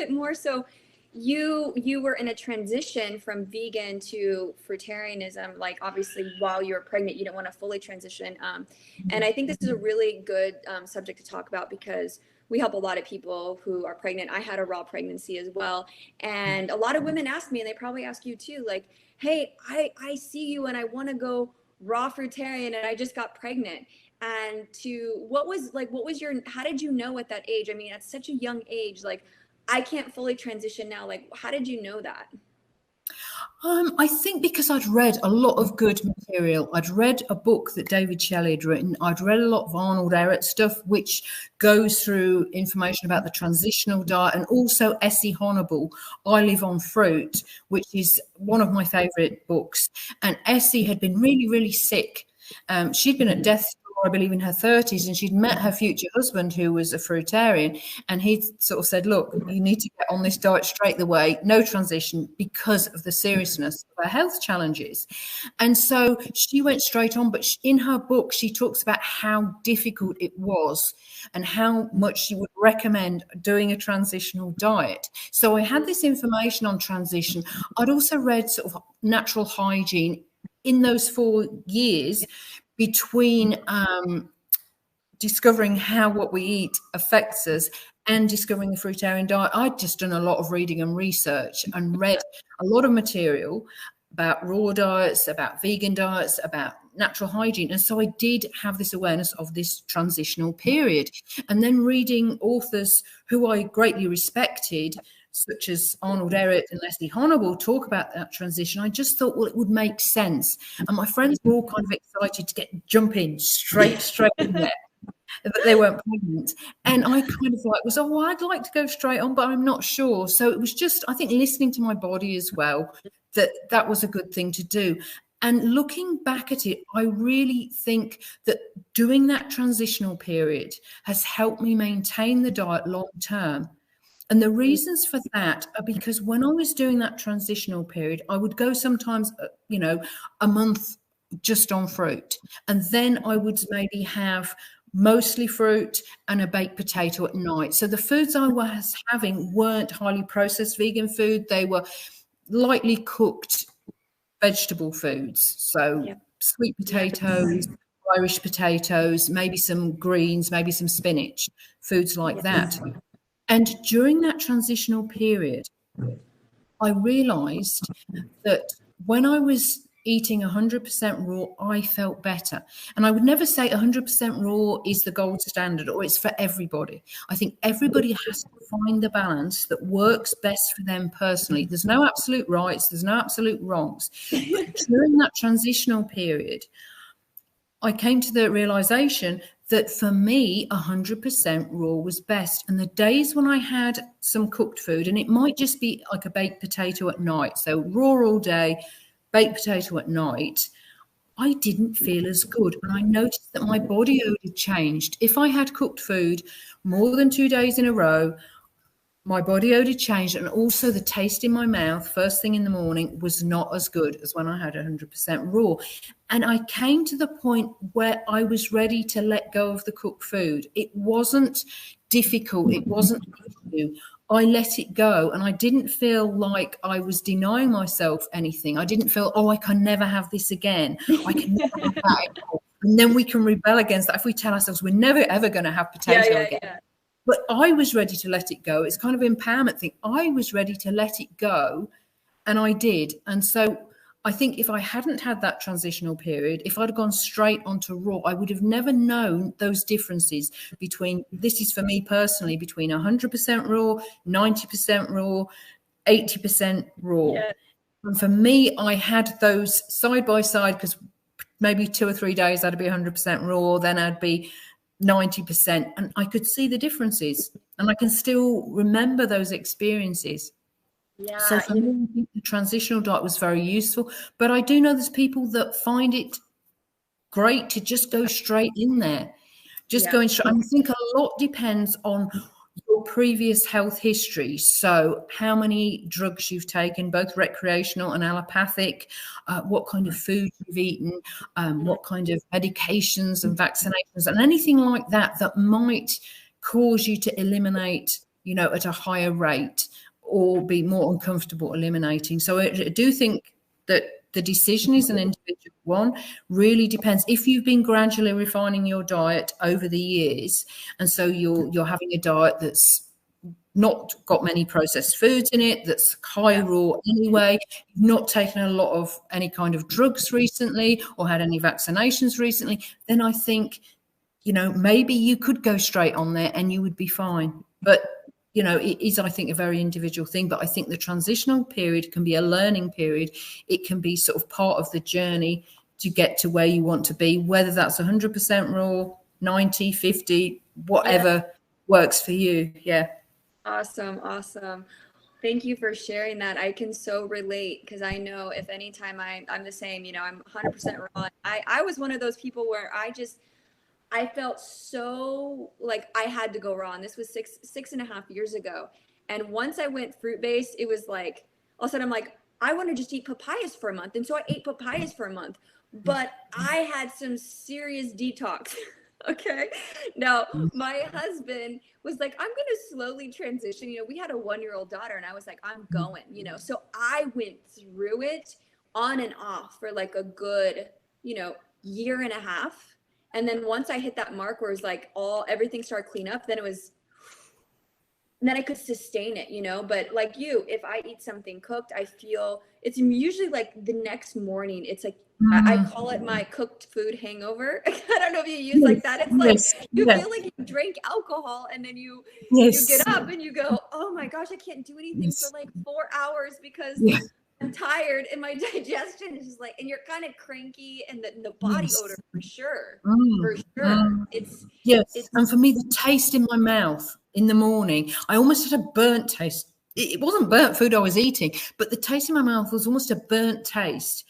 bit more. So you were in a transition from vegan to fruitarianism, like obviously while you were pregnant, you didn't want to fully transition. And I think this is a really good subject to talk about because we help a lot of people who are pregnant. I had a raw pregnancy as well. And a lot of women ask me, and they probably ask you too, like, hey, I see you and I want to go raw fruitarian and I just got pregnant. And what was your, how did you know at that age? I mean, at such a young age, like, I can't fully transition now. Like, how did you know that? I think because I'd read a lot of good material. I'd read a book that David Shelley had written. I'd read a lot of Arnold Ehret stuff, which goes through information about the transitional diet, and also Essie Honnibal, I Live on Fruit, which is one of my favourite books. And Essie had been really, really sick. She'd been at death's door, I believe, in her 30s, and she'd met her future husband, who was a fruitarian, and he'd sort of said, look, you need to get on this diet straight away, no transition, because of the seriousness of her health challenges. And so she went straight on, but in her book, she talks about how difficult it was and how much she would recommend doing a transitional diet. So I had this information on transition. I'd also read sort of natural hygiene in those 4 years between discovering how what we eat affects us and discovering the fruitarian diet. I'd just done a lot of reading and research and read a lot of material about raw diets, about vegan diets, about natural hygiene. And so I did have this awareness of this transitional period. And then reading authors who I greatly respected, such as Arnold Ehret and Essie Honnibal, talk about that transition, I just thought, well, it would make sense. And my friends were all kind of excited to jump in straight in there, but they weren't pregnant. And I kind of like was, I'd like to go straight on, but I'm not sure. So it was just, I think, listening to my body as well, that was a good thing to do. And looking back at it, I really think that doing that transitional period has helped me maintain the diet long term. And the reasons for that are because when I was doing that transitional period, I would go sometimes, a month just on fruit. And then I would maybe have mostly fruit and a baked potato at night. So the foods I was having weren't highly processed vegan food. They were lightly cooked vegetable foods. So sweet potatoes, Irish potatoes, maybe some greens, maybe some spinach, foods like that. And during that transitional period, I realized that when I was eating 100% raw, I felt better. And I would never say 100% raw is the gold standard or it's for everybody. I think everybody has to find the balance that works best for them personally. There's no absolute rights, there's no absolute wrongs. But during that transitional period, I came to the realization that for me, 100% raw was best. And the days when I had some cooked food, and it might just be like a baked potato at night, so raw all day, baked potato at night, I didn't feel as good. And I noticed that my body odor changed. If I had cooked food more than 2 days in a row, my body odor changed, and also the taste in my mouth first thing in the morning was not as good as when I had 100% raw. And I came to the point where I was ready to let go of the cooked food. It wasn't difficult. It wasn't an issue. I let it go, and I didn't feel like I was denying myself anything. I didn't feel, I can never have this again. I can never have that anymore. And then we can rebel against that if we tell ourselves we're never, ever going to have potato again. Yeah. But I was ready to let it go. It's kind of an empowerment thing. I was ready to let it go, and I did. And so I think if I hadn't had that transitional period, if I'd gone straight onto raw, I would have never known those differences between, this is for me personally, between 100% raw, 90% raw, 80% raw. Yeah. And for me, I had those side by side because maybe 2 or 3 days I'd be 100% raw, then I'd be 90%, and I could see the differences, and I can still remember those experiences. Yeah. So for me, I think the transitional diet was very useful, but I do know there's people that find it great to just go straight in there, going straight. I think a lot depends on your previous health history. So how many drugs you've taken, both recreational and allopathic, what kind of food you've eaten, what kind of medications and vaccinations and anything like that might cause you to eliminate you know, at a higher rate or be more uncomfortable eliminating. So I do think that the decision is an individual one. Really depends. If you've been gradually refining your diet over the years, and so you're having a diet that's not got many processed foods in it, that's high raw anyway, you've not taken a lot of any kind of drugs recently or had any vaccinations recently, then I think, you know, maybe you could go straight on there and you would be fine. But, you know, it is, I think, a very individual thing. But I think the transitional period can be a learning period. It can be sort of part of the journey to get to where you want to be, whether that's 100% raw, 90, 50, whatever works for you. Yeah. Awesome. Thank you for sharing that. I can so relate, because I know if anytime I'm the same, you know, I'm 100% raw. I was one of those people where I felt so like I had to go raw. And this was 6.5 years ago. And once I went fruit-based, it was like, all of a sudden I'm like, I want to just eat papayas for a month. And so I ate papayas for a month, but I had some serious detox. Okay. Now, my husband was like, I'm going to slowly transition. You know, we had a 1-year-old daughter, and I was like, I'm going, you know, so I went through it on and off for like a good, you know, 1.5 years. And then once I hit that mark where it was like everything started clean up, then I could sustain it, you know. But like you, if I eat something cooked, I feel it's usually like the next morning. It's like, I call it my cooked food hangover. I don't know if you use like that. It's like you feel like you drink alcohol, and then you get up and you go, oh my gosh, I can't do anything for like 4 hours because I'm tired, and my digestion is just like, and you're kind of cranky, and the body odor for sure. It's and for me, the taste in my mouth in the morning, I almost had a burnt taste. It wasn't burnt food I was eating, but the taste in my mouth was almost a burnt taste.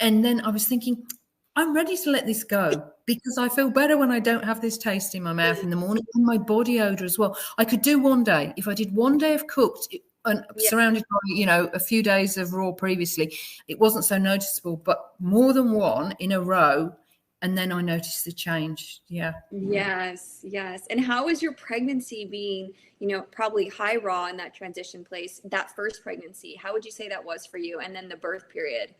And then I was thinking, I'm ready to let this go, because I feel better when I don't have this taste in my mouth in the morning, and my body odor as well. I could do one day. If I did one day of cooked and surrounded by, you know, a few days of raw previously, it wasn't so noticeable, but more than one in a row, and then I noticed the change. Yeah. Yes. And how was your pregnancy being, you know, probably high raw in that transition place, that first pregnancy? How would you say that was for you? And then the birth period?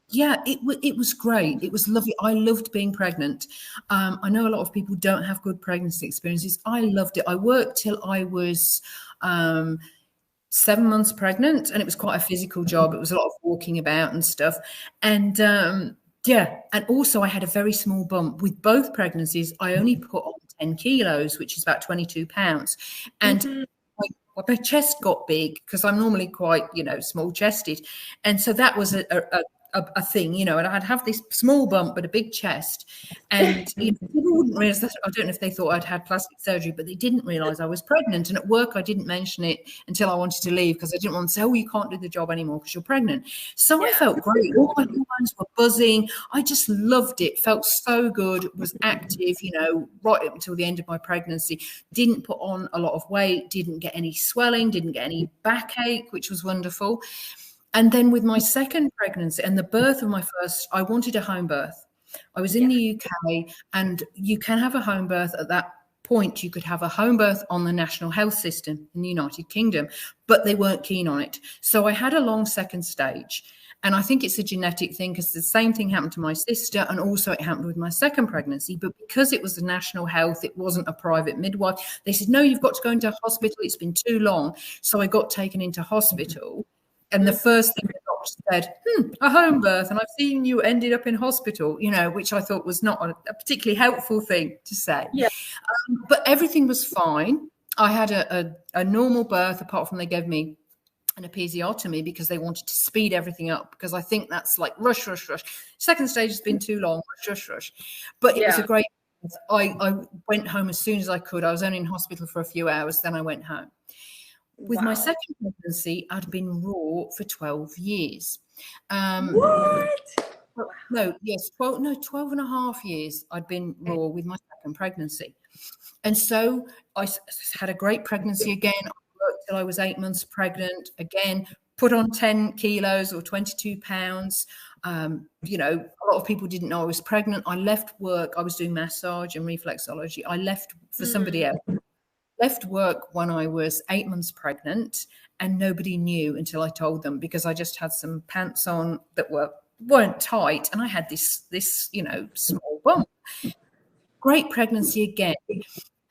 Yeah, it was great. It was lovely. I loved being pregnant. I know a lot of people don't have good pregnancy experiences. I loved it. I worked till I was 7 months pregnant, and it was quite a physical job. It was a lot of walking about and stuff. And and also I had a very small bump. With both pregnancies, I only put on 10 kilos, which is about 22 pounds. And my chest got big, because I'm normally quite, you know, small chested. And so that was a thing, you know, and I'd have this small bump but a big chest. And you know, people wouldn't realize that. I don't know if they thought I'd had plastic surgery, but they didn't realize I was pregnant. And at work, I didn't mention it until I wanted to leave, because I didn't want to say, oh, you can't do the job anymore because you're pregnant. So I felt great. All my hormones were buzzing. I just loved it. Felt so good. Was active, you know, right up until the end of my pregnancy. Didn't put on a lot of weight. Didn't get any swelling. Didn't get any backache, which was wonderful. And then with my second pregnancy and the birth of my first, I wanted a home birth. I was in the UK, and you can have a home birth. At that point, you could have a home birth on the national health system in the United Kingdom, but they weren't keen on it. So I had a long second stage. And I think it's a genetic thing, because the same thing happened to my sister, and also it happened with my second pregnancy. But because it was the national health, it wasn't a private midwife. They said, no, you've got to go into hospital. It's been too long. So I got taken into hospital. And the first thing the doctor said, a home birth, and I've seen you ended up in hospital, you know, which I thought was not a particularly helpful thing to say. But everything was fine. I had a normal birth, apart from they gave me an episiotomy because they wanted to speed everything up, because I think that's like rush. Second stage has been too long, rush. But it was a great birth. I went home as soon as I could. I was only in hospital for a few hours, then I went home. With my second pregnancy, I'd been raw for 12 years. What? No, yes, 12 and a half years I'd been raw with my second pregnancy. And so I had a great pregnancy again. I worked till I was 8 months pregnant. Again, put on 10 kilos or 22 pounds. You know, a lot of people didn't know I was pregnant. I left work. I was doing massage and reflexology. I left for somebody else. left work when I was 8 months pregnant, and nobody knew until I told them, because I just had some pants on that weren't tight, and I had this small bump. Great pregnancy again.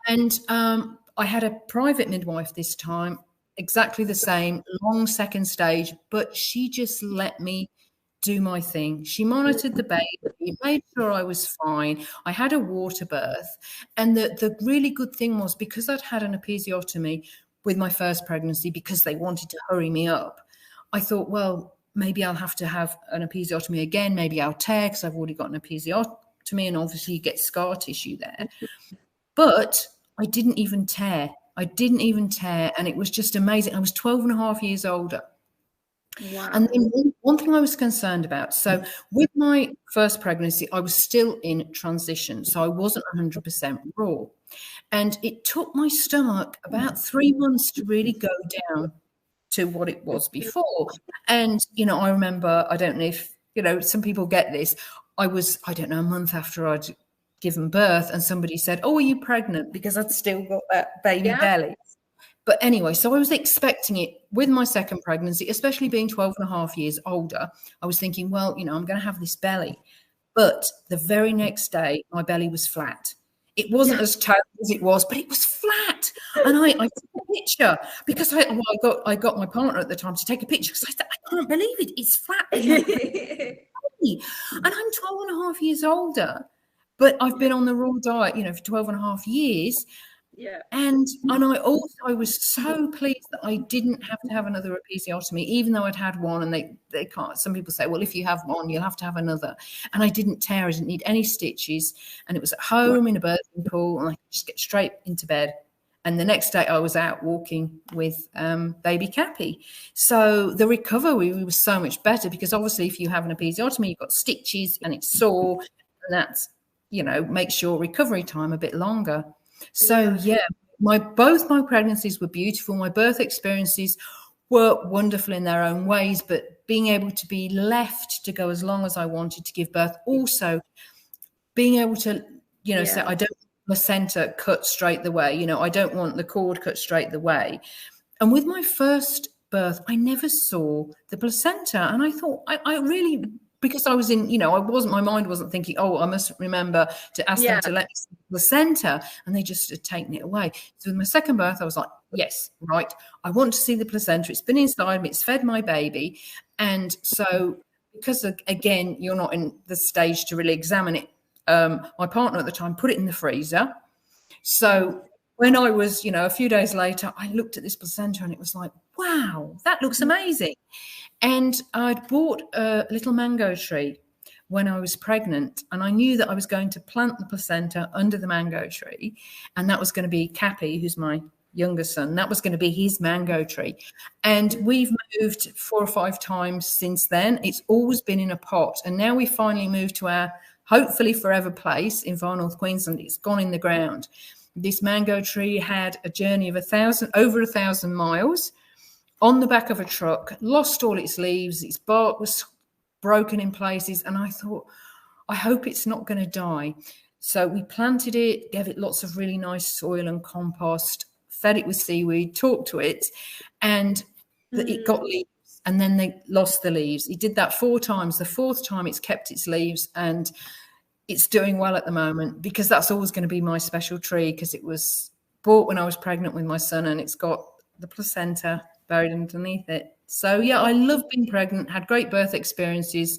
And I had a private midwife this time, exactly the same, long second stage, but she just let me do my thing. She monitored the baby, made sure I was fine. I had a water birth. And the really good thing was, because I'd had an episiotomy with my first pregnancy, because they wanted to hurry me up, I thought, well, maybe I'll have to have an episiotomy again. Maybe I'll tear, because I've already got an episiotomy, and obviously you get scar tissue there. But I didn't even tear. And it was just amazing. I was 12 and a half years older. Wow. And then one thing I was concerned about, so with my first pregnancy, I was still in transition. So I wasn't 100% raw. And it took my stomach about 3 months to really go down to what it was before. And, I remember, I don't know if, some people get this. I was, I don't know, a month after I'd given birth, and somebody said, "Oh, are you pregnant?" Because I'd still got that baby belly. But anyway, so I was expecting it with my second pregnancy, especially being 12 and a half years older. I was thinking, well, I'm going to have this belly. But the very next day, my belly was flat. It wasn't as tight as it was, but it was flat. And I took a picture, because I got my partner at the time to take a picture, because I said, I can't believe it. It's flat. And I'm 12 and a half years older, but I've been on the raw diet, for 12 and a half years. Yeah. And I was so pleased that I didn't have to have another episiotomy, even though I'd had one. And they can't. Some people say, well, if you have one, you'll have to have another. And I didn't tear. I didn't need any stitches. And it was at home in a birthing pool, and I could just get straight into bed. And the next day I was out walking with baby Cappy. So the recovery was so much better, because obviously if you have an episiotomy, you've got stitches and it's sore, and that's, makes your recovery time a bit longer. So both my pregnancies were beautiful. My birth experiences were wonderful in their own ways, but being able to be left to go as long as I wanted to give birth, also being able to, say, I don't want the placenta cut straight the way, I don't want the cord cut straight the way. And with my first birth, I never saw the placenta. And I thought, I really, because I was in, my mind wasn't thinking, oh, I must remember to ask them to let me see the placenta, and they just had taken it away. So with my second birth, I was like, yes, right, I want to see the placenta. It's been inside me, it's fed my baby. And so, because again, you're not in the stage to really examine it, my partner at the time put it in the freezer. So when I was, a few days later, I looked at this placenta, and it was like, wow, that looks amazing. And I'd bought a little mango tree when I was pregnant, and I knew that I was going to plant the placenta under the mango tree, and that was going to be Cappy, who's my younger son. That was going to be his mango tree. And we've moved 4 or 5 times since then. It's always been in a pot, and now we finally moved to our hopefully forever place in Far North Queensland. It's gone in the ground. This mango tree had a journey of over 1,000 miles on the back of a truck, lost all its leaves, its bark was broken in places, and I thought, I hope it's not going to die. So we planted it, gave it lots of really nice soil and compost, fed it with seaweed, talked to it, and it got leaves, and then they lost the leaves. It did that 4 times. The 4th time it's kept its leaves, and it's doing well at the moment, because that's always going to be my special tree, because it was bought when I was pregnant with my son, and it's got the placenta buried underneath it. So I love being pregnant, had great birth experiences,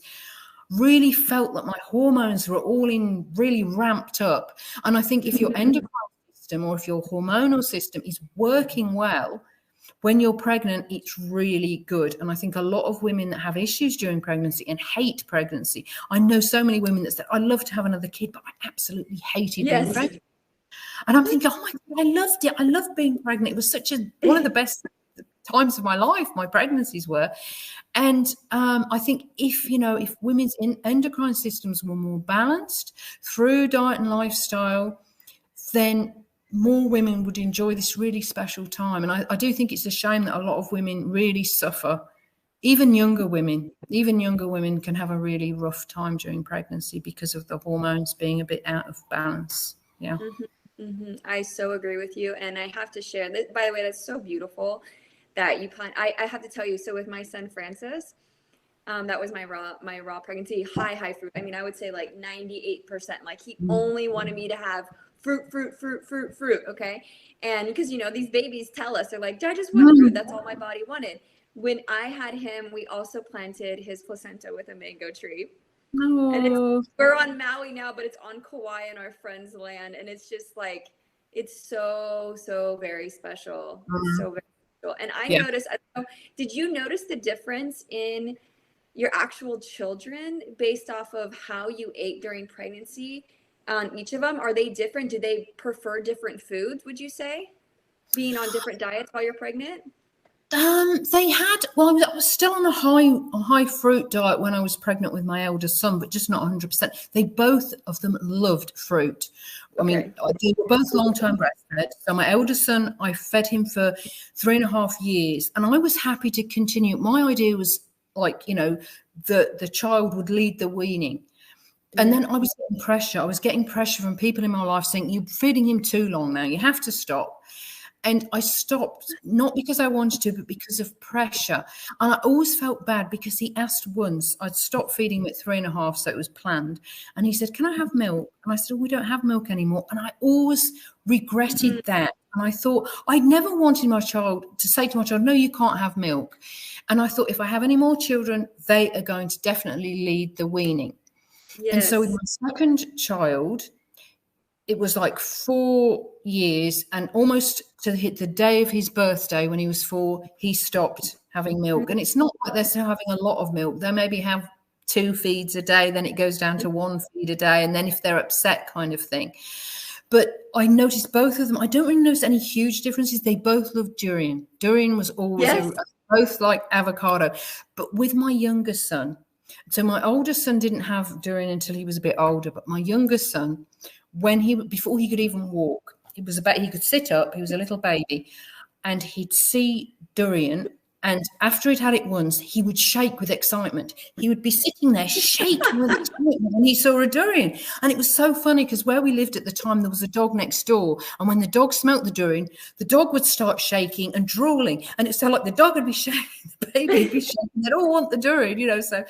really felt that my hormones were all in really ramped up. And I think if your endocrine system or if your hormonal system is working well when you're pregnant, it's really good. And I think a lot of women that have issues during pregnancy and hate pregnancy, I know so many women that said, I love to have another kid, but I absolutely hated being pregnant. And I'm thinking, oh my God, I loved it. I loved being pregnant. It was one of the best times of my life, my pregnancies were. And I think if women's endocrine systems were more balanced through diet and lifestyle, then more women would enjoy this really special time. And I do think it's a shame that a lot of women really suffer. Even younger women can have a really rough time during pregnancy because of the hormones being a bit out of balance. Yeah. I so agree with you. And I have to share that, by the way, that's so beautiful that you plan. I have to tell you, so with my son, Francis, that was my raw pregnancy, high fruit. I mean, I would say like 98%. Like he only wanted me to have fruit. Okay. And because, you know, these babies tell us, they're like, I just want fruit. That's all my body wanted. When I had him, we also planted his placenta with a mango tree. And Oh, we're on Maui now, but it's on Kauai in our friend's land. And it's just like, it's so very special. It's so very special. And I yeah. noticed, I don't know, did you notice the difference in your actual children based off of how you ate during pregnancy on each of them? Are they different? Do they prefer different foods, would you say, being on different diets while you're pregnant? They had, well, I was still on a high fruit diet when I was pregnant with my eldest son, but just not 100%. They both of them loved fruit. I mean, they were both long-term breastfed. So my eldest son, I fed him for 3.5 years, and I was happy to continue. My idea was like, you know, the child would lead the weaning. And then I was getting pressure. I was getting pressure from people in my life saying, you're feeding him too long now. You have to stop. And I stopped, not because I wanted to, but because of pressure. And I always felt bad because he asked once, I'd stopped feeding him at 3.5, so it was planned. And he said, can I have milk? And I said, oh, we don't have milk anymore. And I always regretted that. And I thought, I never wanted my child to say to my child, no, you can't have milk. And I thought, if I have any more children, they are going to definitely lead the weaning. Yes. And so with my second child, it was like 4 years, and almost to hit the day of his birthday when he was 4, he stopped having milk. And it's not like they're still having a lot of milk. They maybe have 2 feeds a day, then it goes down to 1 feed a day, and then if they're upset kind of thing. But I noticed both of them. I don't really notice any huge differences. They both loved durian. Durian was always both like avocado. But with my younger son, so my oldest son didn't have durian until he was a bit older, but my younger son, before he could even walk, he could sit up, he was a little baby, and he'd see durian, and after he'd had it once, he would shake with excitement. He would be sitting there shaking with excitement when he saw a durian. And it was so funny because where we lived at the time, there was a dog next door, and when the dog smelt the durian, the dog would start shaking and drooling, and it sounded like the dog would be shaking, the baby would be shaking, they'd all want the durian, you know. So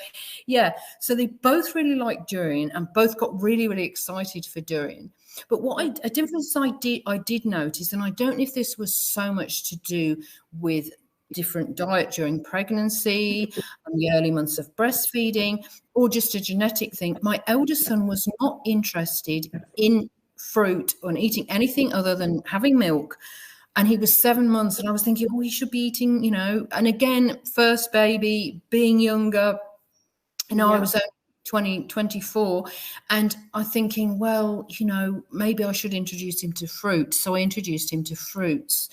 yeah, so they both really liked durian and both got really excited for durian. But a difference I did notice, and I don't know if this was so much to do with different diet during pregnancy and the early months of breastfeeding, or just a genetic thing. My eldest son was not interested in fruit or in eating anything other than having milk. And he was 7 months, and I was thinking, oh, he should be eating, you know. And again, first baby, being younger, you know, I was 24, and I'm thinking, well, you know, maybe I should introduce him to fruit. So I introduced him to fruits.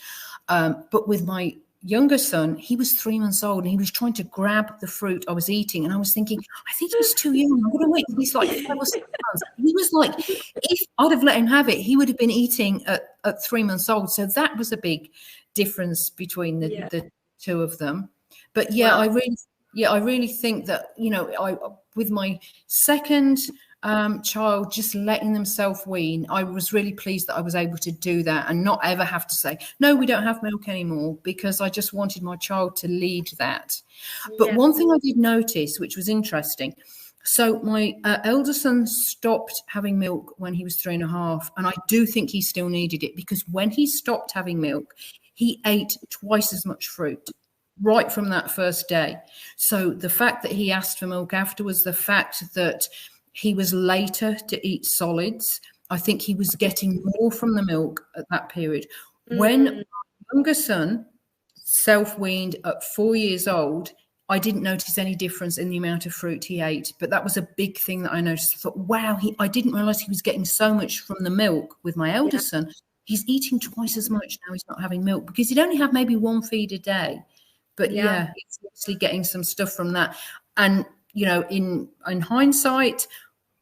But with my younger son, he was 3 months old, and he was trying to grab the fruit I was eating. And I was thinking, I think he's too young. I'm going to wait till he's like 5 or 6 months. He was like, if I'd have let him have it, he would have been eating at 3 months old. So that was a big difference between the two of them. But yeah, wow. I really think that, you know, with my second child just letting them self-wean, I was really pleased that I was able to do that and not ever have to say, no, we don't have milk anymore, because I just wanted my child to lead that. But one thing I did notice, which was interesting, so my elder son stopped having milk when he was 3.5, and I do think he still needed it, because when he stopped having milk, he ate twice as much fruit right from that first day. So the fact that he asked for milk afterwards, the fact that he was later to eat solids, I think he was getting more from the milk at that period. When my younger son self-weaned at 4 years old, I didn't notice any difference in the amount of fruit he ate, but that was a big thing that I noticed. I thought, wow, I didn't realize he was getting so much from the milk with my elder son. He's eating twice as much now he's not having milk, because he'd only have maybe 1 feed a day. But yeah, it's obviously getting some stuff from that. And, you know, in hindsight,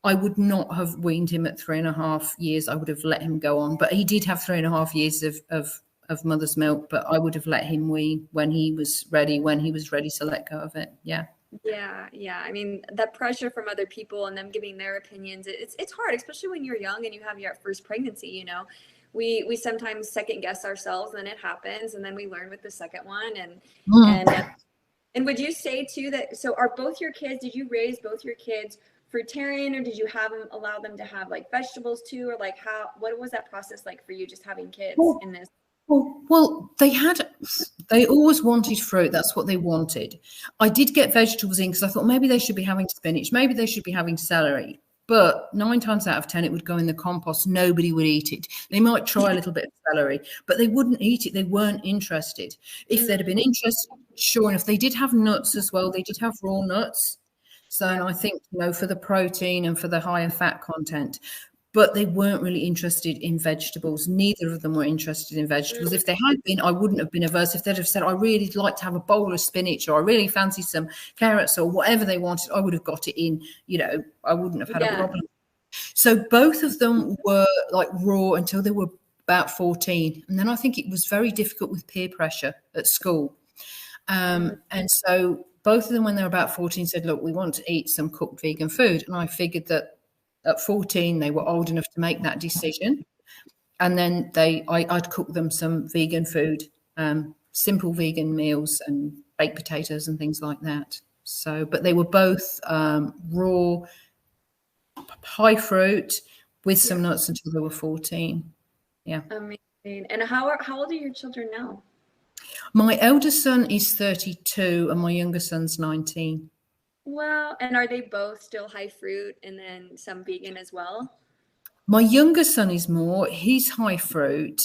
I would not have weaned him at 3.5 years. I would have let him go on. But he did have 3.5 years of mother's milk, but I would have let him wean when he was ready to let go of it. Yeah. Yeah. I mean, that pressure from other people and them giving their opinions, it's hard, especially when you're young and you have your first pregnancy, you know. we sometimes second guess ourselves, and then it happens, and then we learn with the second one. And would you say too that, so are both your kids, did you raise both your kids fruitarian, or did you have them, allow them to have like vegetables too, or like what was that process like for you, just having kids in this? Well, they always wanted fruit. That's what they wanted. I did get vegetables in because I thought maybe they should be having spinach, maybe they should be having celery. But 9 times out of 10, it would go in the compost. Nobody would eat it. They might try a little bit of celery, but they wouldn't eat it. They weren't interested. If they'd have been interested, sure enough, they did have nuts as well. They did have raw nuts. So I think, for the protein and for the higher fat content. But they weren't really interested in vegetables. Neither of them were interested in vegetables. If they had been, I wouldn't have been averse. If they'd have said, I really like to have a bowl of spinach, or I really fancy some carrots, or whatever they wanted, I would have got it in, I wouldn't have had a problem. So both of them were like raw until they were about 14. And then I think it was very difficult with peer pressure at school. And so both of them, when they were about 14, said, look, we want to eat some cooked vegan food. And I figured that at 14, they were old enough to make that decision. And then I'd cook them some vegan food, simple vegan meals and baked potatoes and things like that. So, but they were both raw, high fruit with some nuts until they were 14. Yeah. Amazing. And how old are your children now? My eldest son is 32 and my younger son's 19. Wow. And are they both still high fruit and then some vegan as well? My younger son is more, he's high fruit,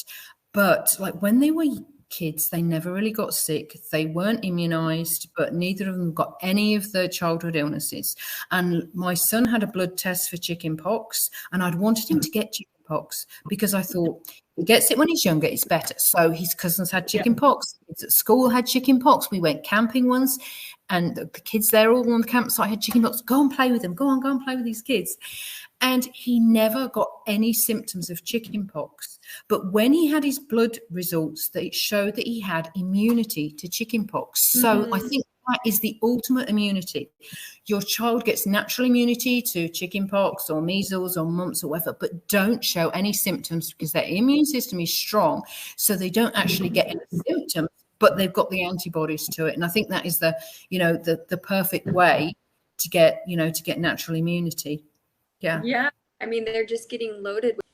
but like when they were kids, they never really got sick. They weren't immunized, but neither of them got any of the childhood illnesses. And my son had a blood test for chicken pox, and I'd wanted him to get chicken pox because I thought he gets it when he's younger, it's better. So his cousins had chicken pox. Kids at school had chicken pox. We went camping once, and the kids there all on the campsite had chicken pox. Go and play with them. Go and play with these kids. And he never got any symptoms of chicken pox. But when he had his blood results, that it showed that he had immunity to chicken pox. So I think that is the ultimate immunity. Your child gets natural immunity to chicken pox or measles or mumps or whatever, but don't show any symptoms because their immune system is strong. So they don't actually get any symptoms, but they've got the antibodies to it. And I think that is the perfect way to get natural immunity. Yeah. Yeah. I mean, they're just getting loaded with